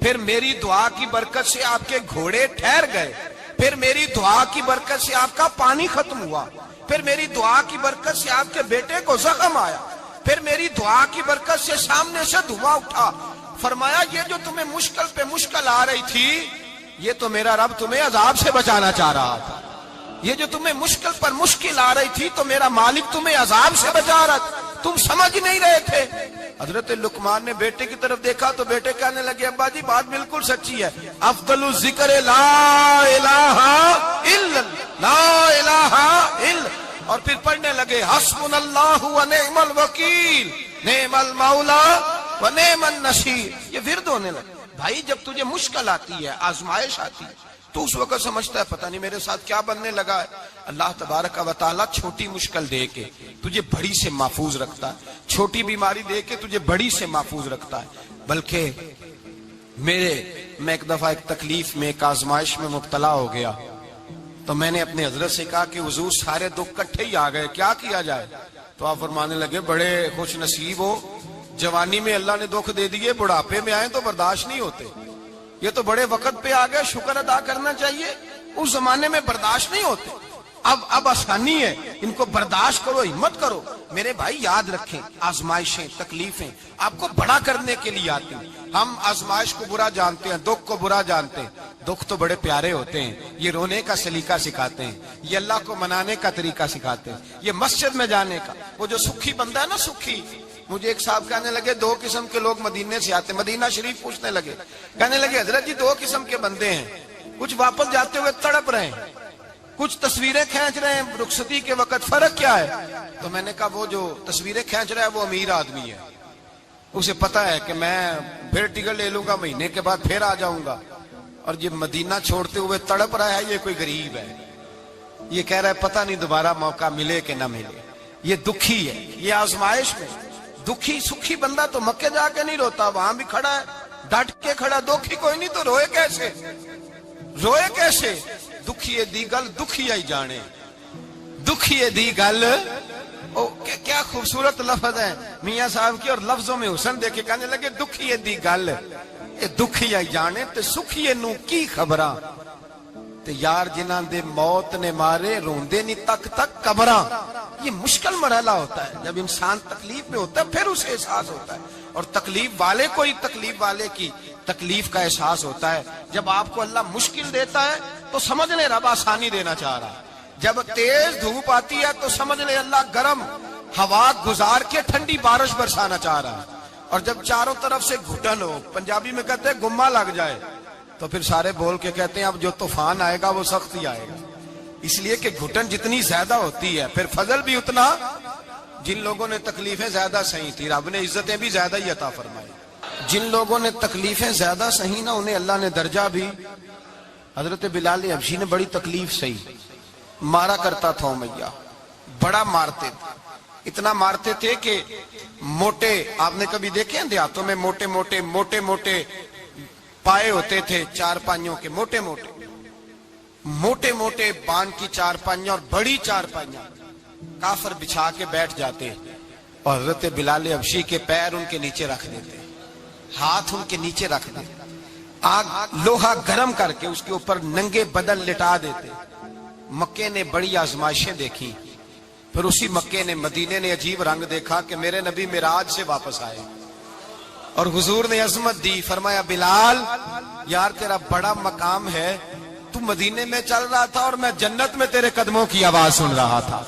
پھر میری دعا کی برکت سے آپ کے گھوڑے ٹھہر گئے، پھر میری دعا کی برکت سے آپ کا پانی ختم ہوا، پھر میری دعا کی برکت سے آپ کے بیٹے کو زخم آیا، پھر میری دعا کی برکت سے سامنے سے دھواں اٹھا۔ فرمایا یہ جو تمہیں مشکل پہ مشکل آ رہی تھی، یہ تو میرا رب تمہیں عذاب سے بچانا چاہ رہا تھا، یہ جو تمہیں مشکل پر مشکل آ رہی تھی تو میرا مالک تمہیں عذاب سے بچا رہا تھا، تم سمجھ نہیں رہے تھے۔ حضرت لقمان نے بیٹے کی طرف دیکھا تو بیٹے کہنے لگے ابا جی بات بالکل سچی ہے، افضل الذکر لا الہ الا لا الہ الا، اور پھر پڑھنے لگے حسبنا اللہ و نعم الوکیل، نعم المولا و نعم النصیر، یہ ورد ہونے لگا۔ بھائی جب تجھے مشکل آتی ہے، آزمائش آتی ہے، تو اس وقت سمجھتا ہے پتہ نہیں میرے ساتھ کیا بننے لگا ہے۔ اللہ تبارک و تعالیٰ چھوٹی مشکل دے کے تجھے بڑی سے محفوظ رکھتا ہے، چھوٹی بیماری دے کے تجھے بڑی سے محفوظ رکھتا ہے۔ بلکہ میں ایک دفعہ ایک تکلیف میں، ایک آزمائش میں مبتلا ہو گیا، تو میں نے اپنے حضرت سے کہا کہ حضور سارے دکھ کٹھے ہی آ گئے، کیا کیا جائے؟ تو آپ فرمانے لگے بڑے خوش نصیب ہو، جوانی میں اللہ نے دکھ دے دیے، بڑھاپے میں آئے تو برداشت نہیں ہوتے، یہ تو بڑے وقت پہ آ گئے، شکر ادا کرنا چاہیے، اس زمانے میں برداشت نہیں ہوتے، اب آسانی ہے، ان کو برداشت کرو، ہمت کرو۔ میرے بھائی یاد رکھیں، آزمائشیں، تکلیفیں آپ کو بڑا کرنے کے لیے آتی ہیں۔ ہم آزمائش کو برا جانتے ہیں، دکھ کو برا جانتے ہیں، دکھ تو بڑے پیارے ہوتے ہیں، یہ رونے کا سلیقہ سکھاتے ہیں، یہ اللہ کو منانے کا طریقہ سکھاتے ہیں، یہ مسجد میں جانے کا۔ وہ جو سکھی بندہ ہے نا، سکھی، مجھے ایک صاحب کہنے لگے دو قسم کے لوگ مدینے سے آتے، مدینہ شریف پوچھنے لگے، کہنے لگے حضرت جی دو قسم کے بندے ہیں، کچھ واپس جاتے ہوئے تڑپ رہے ہیں، کچھ تصویریں کھینچ رہے ہیں رخصتی کے وقت، فرق کیا ہے؟ تو میں نے کہا وہ جو تصویریں کھینچ رہا ہے وہ امیر آدمی ہے، اسے پتا ہے کہ میں پھر ٹکٹ لے لوں گا، مہینے کے بعد پھر آ جاؤں گا، اور یہ مدینہ چھوڑتے ہوئے تڑپ رہا ہے، یہ کوئی غریب ہے، یہ کہہ رہا ہے پتہ نہیں دوبارہ موقع ملے کہ نہ ملے، یہ دکھی ہے، یہ آزمائش میں دکھی۔ سکھی بندہ تو مکے جا کے نہیں روتا، وہاں بھی کھڑا ہے، ڈٹ کے کھڑا، دکھی کوئی نہیں تو روئے کیسے؟ روئے کیسے؟ دکھیے دی گل دکھی آئی جانے، دکھیے دی گل، کیا خوبصورت لفظ ہے میاں صاحب کی، اور لفظوں میں حسن دیکھے کہنے لگے دکھیے دی گل دکھی آئی جانے، تے سکھیے نو کی خبراں، تے یار جنہاں دے موت نے مارے روندے نہیں تک تک قبراں۔ یہ مشکل مرحلہ ہوتا ہے، جب انسان تکلیف میں ہوتا ہے پھر اسے احساس ہوتا ہے، اور تکلیف والے کو ہی تکلیف والے کی تکلیف کا احساس ہوتا ہے۔ جب آپ کو اللہ مشکل دیتا ہے تو سمجھ لیں رب آسانی دینا چاہ رہا ہے، جب تیز دھوپ آتی ہے تو سمجھ لیں اللہ گرم ہوا گزار کے ٹھنڈی بارش برسانا چاہ رہا ہے، اور جب چاروں طرف سے گھٹن ہو، پنجابی میں کہتے ہیں گما لگ جائے، تو پھر سارے بول کے کہتے ہیں اب جو طوفان آئے گا وہ سخت ہی آئے گا، اس لیے کہ گھٹن جتنی زیادہ ہوتی ہے پھر فضل بھی اتنا۔ جن لوگوں نے تکلیفیں زیادہ سہی تھی رب نے عزتیں بھی زیادہ ہی عطا فرمائی، جن لوگوں نے تکلیفیں زیادہ سہی نا انہیں اللہ نے درجہ بھی۔ حضرت بلال حبشی نے بڑی تکلیف سہی، مارا کرتا تھا امیہ، بڑا مارتے تھے، اتنا مارتے تھے کہ موٹے، آپ نے کبھی دیکھے ہیں دیہاتوں میں موٹے موٹے پائے ہوتے تھے، چار پائیوں کے، موٹے موٹے بان کی چار پائیاں اور بڑی چار پائیاں کافر بچھا کے بیٹھ جاتے، اور حضرت بلال حبشی کے پیر ان کے نیچے رکھ دیتے، ہاتھ ان کے نیچے رکھ دیتے، آگ لوہا گرم کر کے اس کے اوپر ننگے بدن لٹا دیتے۔ مکے نے بڑی آزمائشیں دیکھی، پھر اسی مکے نے، مدینے نے عجیب رنگ دیکھا کہ میرے نبی معراج سے واپس آئے، اور حضور نے عظمت دی، فرمایا بلال یار تیرا بڑا مقام ہے، تو مدینے میں چل رہا تھا اور میں جنت میں تیرے قدموں کی آواز سن رہا تھا،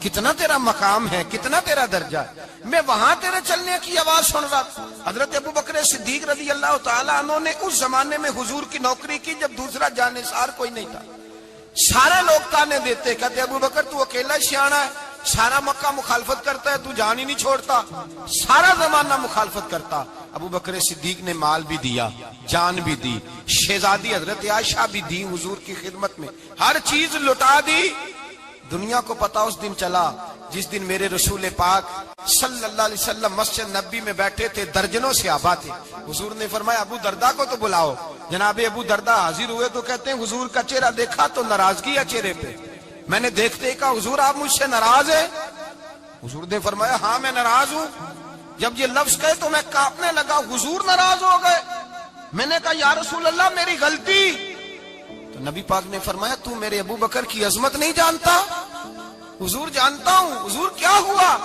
کتنا تیرا مقام ہے، کتنا تیرا درجہ ہے، میں وہاں تیرے چلنے کی آواز سن رہا تھا۔ حضرت ابوبکر صدیق رضی اللہ تعالیٰ عنہ نے اس زمانے میں حضور کی نوکری کی جب دوسرا جانثار کوئی نہیں تھا، سارے لوگ تانے دیتے، کہتے ابوبکر تو اکیلا ہی سیاںا ہے، سارا مکہ مخالفت کرتا ہے، تو جان ہی نہیں چھوڑتا، سارا زمانہ مخالفت کرتا۔ ابوبکر صدیق نے مال بھی دیا، جان بھی دی، شہزادی حضرت عائشہ بھی دی حضور کی خدمت میں، ہر چیز لٹا دی۔ دنیا کو پتا اس دن چلا جس دن میرے رسول پاک صلی اللہ علیہ وسلم مسجد نبی میں بیٹھے تھے، درجنوں صحابہ تھے، حضور نے فرمایا ابو دردہ کو تو بلاؤ۔ جناب ابو دردہ حاضر ہوئے تو کہتے ہیں حضور کا چہرہ دیکھا تو ناراضگی ہے چہرے پہ، میں نے دیکھتے ہی کہا حضور آپ مجھ سے ناراض ہیں؟ حضور نے فرمایا ہاں میں ناراض ہوں۔ جب یہ لفظ کہے تو میں کانپنے لگا، حضور ناراض ہو گئے؟ میں نے کہا یا رسول اللہ میری غلطی۔ تو نبی پاک نے فرمایا تو میرے ابو بکر کی عظمت نہیں جانتا؟ حضور جانتا ہوں۔ حضور کیا ہوا؟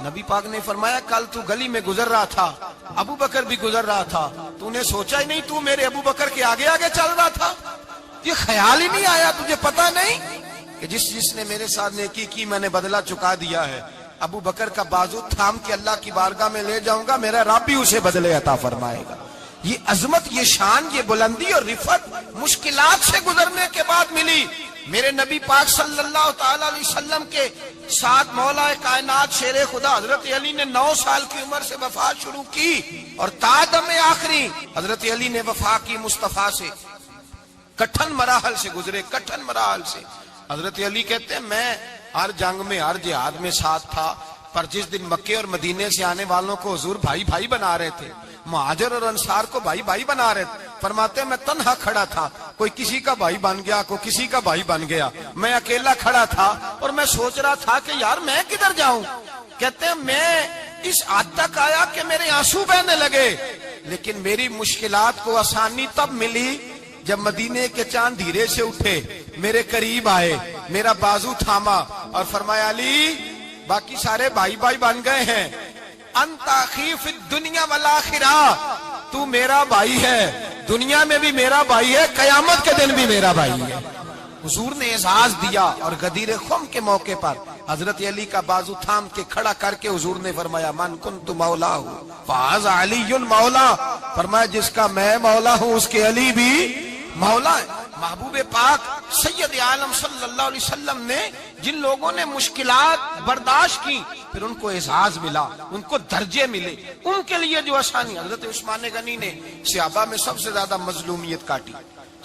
نبی پاک نے فرمایا کل تو گلی میں گزر رہا تھا، ابو بکر بھی گزر رہا تھا، تو نے سوچا ہی نہیں تو میرے ابو بکر کے آگے آگے چل رہا تھا؟ یہ خیال ہی نہیں آیا تجھے پتا نہیں کہ جس نے میرے ساتھ نیکی کی میں نے بدلہ چکا دیا ہے، ابو بکر کا بازو تھام کے اللہ کی بارگاہ میں لے جاؤں گا، میرا رب بھی اسے بدلے عطا فرمائے گا۔ یہ عظمت، یہ شان، یہ بلندی اور رفعت مشکلات سے گزرنے کے بعد ملی۔ میرے نبی پاک صلی اللہ تعالی علیہ وسلم کے ساتھ مولا کائنات شیر خدا حضرت علی نے 9 سال کی عمر سے وفات شروع کی، اور تا دم آخری حضرت علی نے وفا کی مصطفیٰ سے۔ کٹھن مراحل سے گزرے، کٹھن مراحل سے۔ حضرت علی کہتے ہیں میں ہر جنگ میں، ہر جہاد میں ساتھ تھا، پر جس دن مکے اور مدینے سے آنے والوں کو حضور بھائی بھائی بنا رہے تھے، مہاجر اور انصار کو بھائی بھائی بنا رہے تھے، فرماتے ہیں میں تنہا کھڑا تھا، کوئی کسی کا بھائی بن گیا، کوئی کسی کا بھائی بن گیا، میں اکیلا کھڑا تھا اور میں سوچ رہا تھا کہ یار میں کدھر جاؤں۔ کہتے ہیں میں اس حد تک آیا کہ میرے آنسو بہنے لگے، لیکن میری مشکلات کو آسانی تب ملی جب مدینے کے چاند دھیرے سے اٹھے، میرے قریب آئے، میرا بازو تھاما اور فرمایا علی باقی سارے بھائی بھائی بن گئے ہیں، انت اخی فی الدنیا والآخرہ، تو میرا بھائی ہے، دنیا میں بھی میرا بھائی ہے، قیامت کے دن بھی میرا بھائی ہے۔ حضور نے اعزاز دیا، اور غدیر خم کے موقع پر حضرت علی کا بازو تھام کے کھڑا کر کے حضور نے فرمایا من کنت مولا ہوں فہذا علی مولا، فرمایا جس کا میں مولا ہوں اس کے علی بھی مولا ہے۔ محبوب پاک سید عالم صلی اللہ علیہ وسلم نے جن لوگوں نے مشکلات برداشت کی، پھر ان کو اعزاز ملا، ان کو درجے ملے، ان کے لیے جو آسانی۔ حضرت عثمان غنی نے صحابہ میں سب سے زیادہ مظلومیت کاٹی،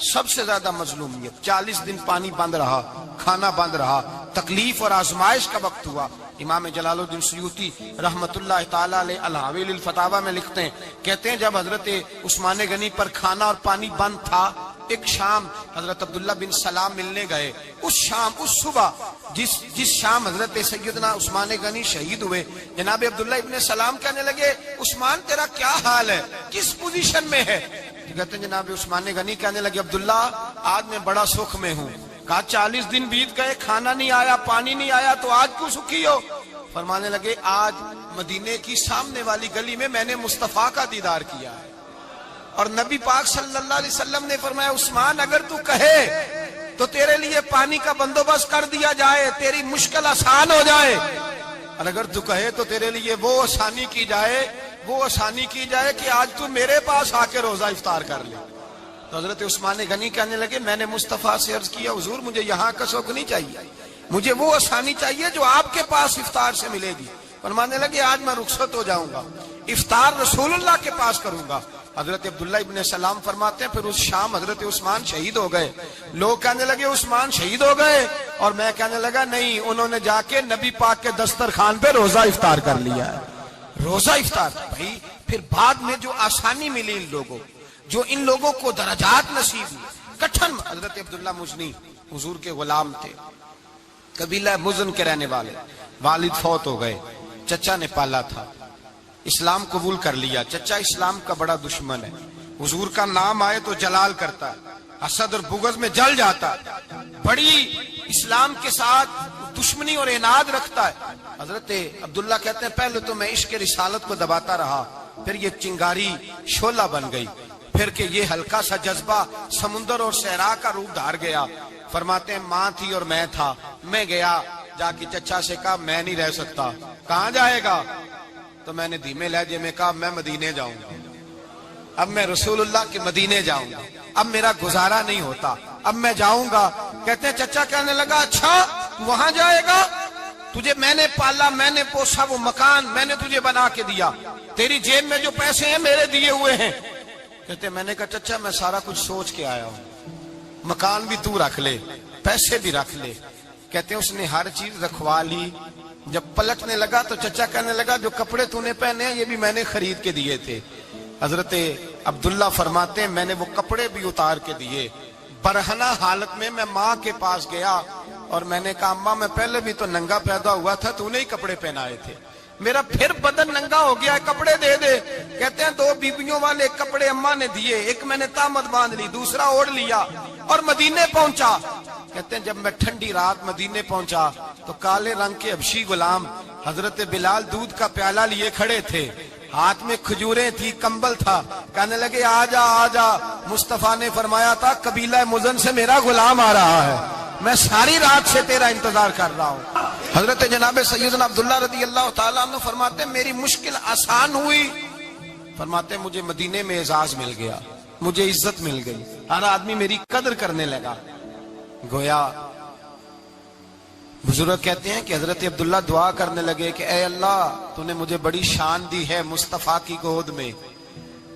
سب سے زیادہ مظلومیت، 40 دن پانی بند رہا، کھانا بند رہا، تکلیف اور آزمائش کا وقت ہوا۔ امام جلال الدین سیوطی رحمت اللہ تعالی علیہ الحاویل الفتاوی میں لکھتے ہیں، کہتے ہیں جب حضرت عثمان غنی پر کھانا اور پانی بند تھا، ایک شام حضرت عبداللہ بن سلام ملنے گئے، اس شام، اس صبح جس شام حضرت سیدنا عثمان غنی شہید ہوئے، جناب عبداللہ ابن سلام کہنے لگے عثمان تیرا کیا حال ہے، کس پوزیشن میں ہے؟ کہتے ہیں جناب عثمان غنی کہنے لگے عبداللہ آج میں بڑا سکھ میں ہوں۔ کہا 40 دن بیت گئے، کھانا نہیں آیا، پانی نہیں آیا، تو آج کیوں سکھی ہو؟ فرمانے لگے آج مدینے کی سامنے والی گلی میں میں نے مصطفیٰ کا دیدار کیا ہے، اور نبی پاک صلی اللہ علیہ وسلم نے فرمایا عثمان اگر تو کہے تو تیرے لیے پانی کا بندوبست کر دیا جائے، تیری مشکل آسان ہو جائے، اور اگر تو کہے تو تیرے لیے وہ آسانی کی جائے، وہ آسانی کی جائے کہ آج تو میرے پاس آ کے روزہ افطار کر لے۔ تو حضرت عثمان غنی کہنے لگے میں نے مصطفیٰ سے عرض کیا حضور مجھے یہاں کا شوق نہیں چاہیے، مجھے وہ آسانی چاہیے جو آپ کے پاس افطار سے ملے گی۔ فرمانے لگے آج میں رخصت ہو جاؤں گا، افطار رسول اللہ کے پاس کروں گا۔ حضرت عبداللہ ابن سلام فرماتے ہیں پھر اس شام حضرت عثمان شہید ہو گئے۔ لوگ کہنے لگے عثمان شہید ہو گئے، اور میں کہنے لگا نہیں، انہوں نے جا کے نبی پاک کے دسترخوان پہ روزہ افطار کر لیا ہے، روزہ افطار۔ بھائی پھر بعد میں جو آسانی ملی ان لوگوں، جو ان لوگوں کو درجات نصیب ہوئے، کٹھن۔ حضرت عبداللہ مزنی حضور کے غلام تھے، قبیلہ مزن کے رہنے والے، والد فوت ہو گئے، چچا نے پالا تھا، اسلام قبول کر لیا۔ چچا اسلام کا بڑا دشمن ہے، حضور کا نام آئے تو جلال کرتا ہے، حسد اور بغض میں جل جاتا ہے، بڑی اسلام کے ساتھ دشمنی اور عناد رکھتا ہے۔ حضرت عبداللہ کہتے ہیں پہلے تو میں عشق رسالت کو دباتا رہا، پھر یہ چنگاری شعلہ بن گئی، پھر کہ یہ ہلکا سا جذبہ سمندر اور صحرا کا روپ دھار گیا۔ فرماتے ہیں ماں تھی اور میں تھا، میں گیا جا کے چچا سے کہا میں نہیں رہ سکتا۔ کہاں جائے گا؟ تو میں نے دھیمے لہجے میں کہا میں مدینے جاؤں گا، اب میں رسول اللہ کے مدینے جاؤں گا، اب میرا گزارا نہیں ہوتا، اب میں جاؤں گا۔ کہتے ہیں چچا کہنے لگا اچھا وہاں جائے گا، تجھے میں نے پالا، میں نے پوسا، وہ مکان میں نے تجھے بنا کے دیا، تیری جیب میں جو پیسے ہیں میرے دیے ہوئے ہیں۔ کہتے ہیں میں نے کہا چچا میں سارا کچھ سوچ کے آیا ہوں، مکان بھی تو رکھ لے، پیسے بھی رکھ لے۔ کہتے ہیں اس نے ہر چیز رکھوا لی۔ جب پلٹنے لگا تو چچا کہنے لگا جو کپڑے تو نے پہنے ہیں یہ بھی میں نے خرید کے دیے تھے۔ حضرت عبداللہ فرماتے ہیں میں نے وہ کپڑے بھی اتار کے دیے، برہنہ حالت میں میں ماں کے پاس گیا اور میں نے کہا اماں میں پہلے بھی تو ننگا پیدا ہوا تھا، تو نے ہی کپڑے پہنائے تھے، میرا پھر بدن ننگا ہو گیا ہے، کپڑے دے دے۔ کہتے ہیں 2 بیبیوں والے کپڑے اماں نے دیے، ایک میں نے تامت باندھ لی، دوسرا اوڑھ لیا اور مدینے پہنچا۔ کہتے ہیں جب میں ٹھنڈی رات مدینے پہنچا تو کالے رنگ کے حبشی غلام حضرت بلال دودھ کا پیالہ لیے کھڑے تھے، ہاتھ میں کھجوریں تھی، کمبل تھا، کہنے لگے آجا آجا، مصطفیٰ نے فرمایا تھا قبیلہ مزن سے میرا غلام آ رہا ہے، میں ساری رات سے تیرا انتظار کر رہا ہوں۔ حضرت جناب سیدنا عبداللہ رضی اللہ تعالیٰ عنہ فرماتے ہیں میری مشکل آسان ہوئی، فرماتے ہیں مجھے مدینے میں اعزاز مل گیا، مجھے عزت مل گئی، ہر آدمی میری قدر کرنے لگا۔ گویا بزرگ کہتے ہیں کہ حضرت عبداللہ دعا کرنے لگے کہ اے اللہ تو نے مجھے بڑی شان دی ہے مصطفیٰ کی گود میں،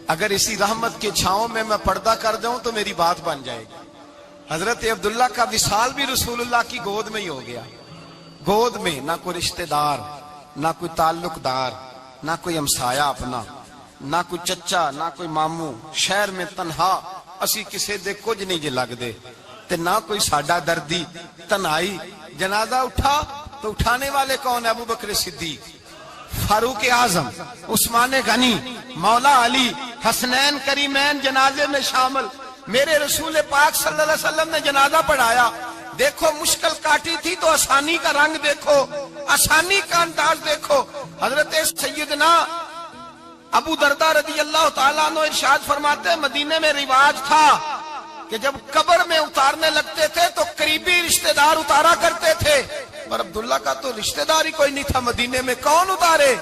اگر اسی رحمت کے چھاؤں میں پردہ کر دوں تو میری بات بن جائے گی۔ حضرت عبداللہ کا وصال بھی رسول اللہ کی گود میں ہی ہو گیا۔ گود میں نہ کوئی رشتہ دار، نہ کوئی تعلق دار، نہ کوئی ہمسایہ اپنا، نہ کوئی چچا، نہ کوئی ماموں، شہر میں تنہا اسی کسے دے کچھ نہیں جے لگ دے تے نہ کوئی ساڈا دردی، تنہائی۔ جنازہ اٹھا تو اٹھانے والے کون؟ ابو بکر صدیق، فاروق اعظم، عثمان غنی، مولا علی، حسنین کریمین جنازے میں شامل۔ میرے رسول پاک صلی اللہ علیہ وسلم نے جنازہ پڑھایا، دیکھو مشکل کاٹی تھی تو آسانی کا رنگ دیکھو، آسانی کا انداز دیکھو۔ حضرت سیدنا ابو دردہ رضی اللہ تعالیٰ عنہ ارشاد فرماتے ہیں مدینے میں رواج تھا کہ جب قبر میں اتارنے لگتے تھے تو قریبی رشتہ دار اتارا کرتے تھے، پر عبداللہ کا تو رشتہ دار ہی کوئی نہیں تھا مدینے میں، کون اتارے؟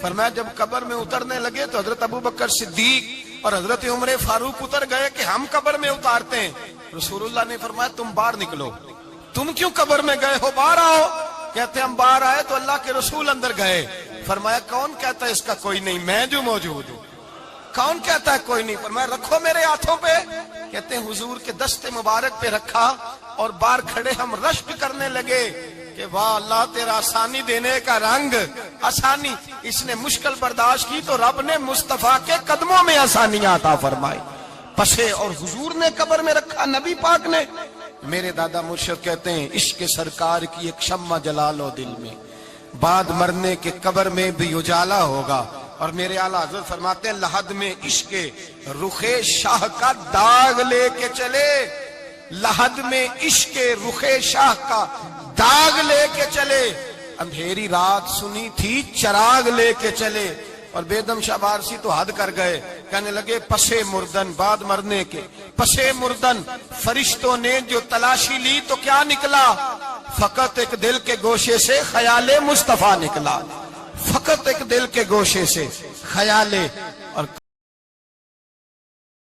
فرمایا جب قبر میں اترنے لگے تو حضرت ابو بکر صدیق اور حضرت عمر فاروق اتر گئے کہ ہم قبر میں اتارتے ہیں۔ رسول اللہ نے فرمایا تم باہر نکلو، تم کیوں قبر میں گئے ہو، باہر آؤ۔ کہتے ہم باہر آئے تو اللہ کے رسول اندر گئے۔ فرمایا کون کہتا ہے اس کا کوئی نہیں، میں جو موجود ہوں۔ کون کہتا ہے کوئی نہیں؟ فرمایا رکھو میرے ہاتھوں پہ۔ کہتے ہیں حضور کے دست مبارک پہ رکھا اور باہر کھڑے ہم رشک کرنے لگے کہ واہ اللہ تیرا آسانی دینے کا رنگ، آسانی۔ اس نے مشکل برداشت کی تو رب نے مصطفیٰ کے قدموں میں آسانیاں عطا فرمائی۔ پسے اور حضور نے قبر میں رکھا، نبی پاک نے۔ میرے دادا مرشد کہتے ہیں عشق سرکار کی ایک شمع جلا لو دل میں، بعد مرنے کے قبر میں بھی اجالا ہوگا۔ اور میرے اعلیٰ حضرت فرماتے ہیں لحد میں عشق رخ شاہ کا داغ لے کے چلے، لحد میں عشق رخ شاہ کا داغ لے کے چلے، اندھیری رات سنی تھی چراغ لے کے چلے۔ اور بیدم شاہ بارسی تو حد کر گئے، کہنے لگے پسے مردن، بعد مرنے کے پسے مردن فرشتوں نے جو تلاشی لی تو کیا نکلا؟ فقط ایک دل کے گوشے سے خیال مصطفیٰ نکلا، فقط ایک دل کے گوشے سے خیال اور